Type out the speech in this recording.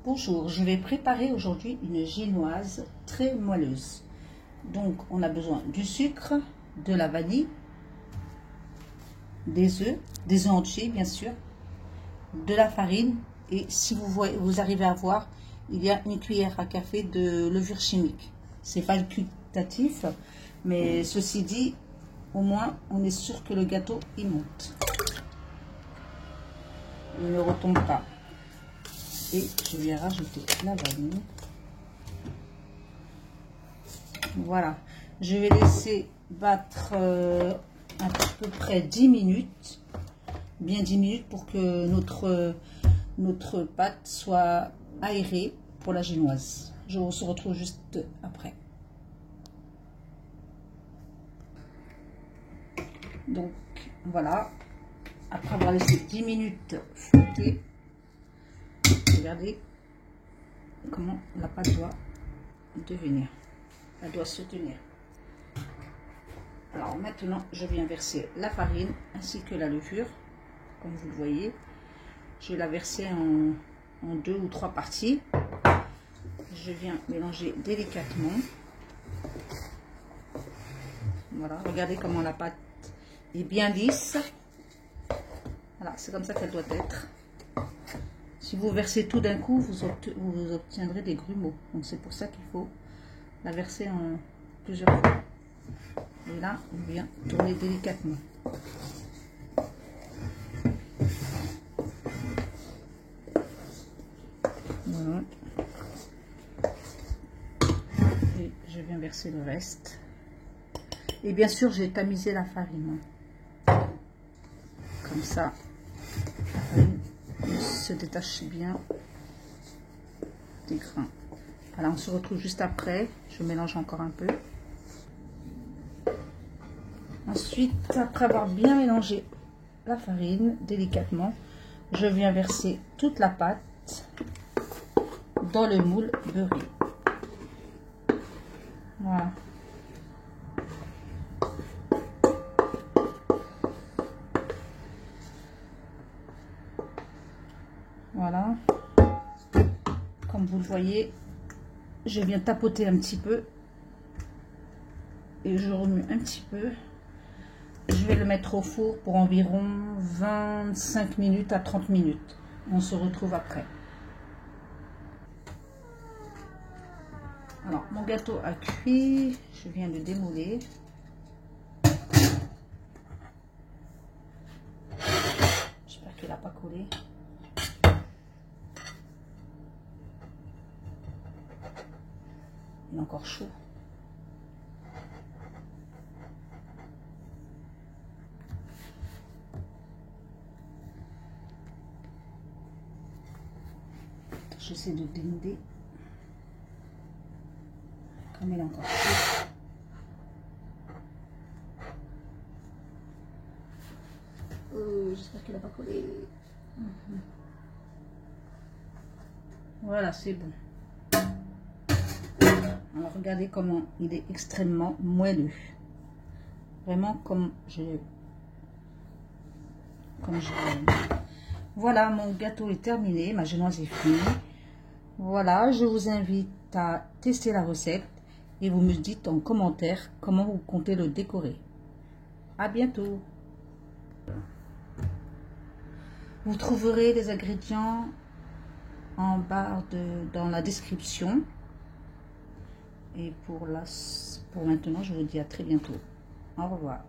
Bonjour, je vais préparer aujourd'hui une génoise très moelleuse. Donc on a besoin du sucre, de la vanille, des œufs entiers bien sûr, de la farine et si vous arrivez à voir, il y a une cuillère à café de levure chimique. C'est facultatif, mais ceci dit, au moins on est sûr que le gâteau il monte. Il ne retombe pas. Et je vais rajouter la vanille. Voilà, je vais laisser battre à peu près 10 minutes, bien 10 minutes pour que notre pâte soit aérée pour la génoise. Je se retrouve juste après. Donc voilà, après avoir laissé 10 minutes flotter, regardez comment la pâte doit devenir. Elle doit se tenir. Alors maintenant, je viens verser la farine ainsi que la levure. Comme vous le voyez, je vais la verser en 2 ou 3 parties. Je viens mélanger délicatement. Voilà, regardez comment la pâte est bien lisse. Voilà, c'est comme ça qu'elle doit être. Si vous versez tout d'un coup, vous obtiendrez des grumeaux. Donc c'est pour ça qu'il faut la verser en plusieurs fois. Et là, on vient tourner délicatement. Voilà. Et je viens verser le reste. Et bien sûr, j'ai tamisé la farine. Comme ça, la farine se détache bien des grains. Voilà, on se retrouve juste après. Je mélange encore un peu. Ensuite, après avoir bien mélangé la farine délicatement, je viens verser toute la pâte dans le moule beurré. Voilà. Voilà. Comme vous le voyez, je viens tapoter un petit peu et je remue un petit peu. Je vais le mettre au four pour environ 25 minutes à 30 minutes. On se retrouve après. Alors, mon gâteau a cuit. Je viens de démouler. J'espère qu'il n'a pas collé. Il est encore chaud. J'essaie de dénouer. Comme il est encore chaud. J'espère qu'il n'a pas collé. Voilà, c'est bon. Alors regardez comment il est extrêmement moelleux. Vraiment comme je Voilà, mon gâteau est terminé, ma génoise est finie. Voilà, je vous invite à tester la recette et vous me dites en commentaire comment vous comptez le décorer. À bientôt. Vous trouverez les ingrédients en barre dans la description. Et pour maintenant, je vous dis à très bientôt. Au revoir.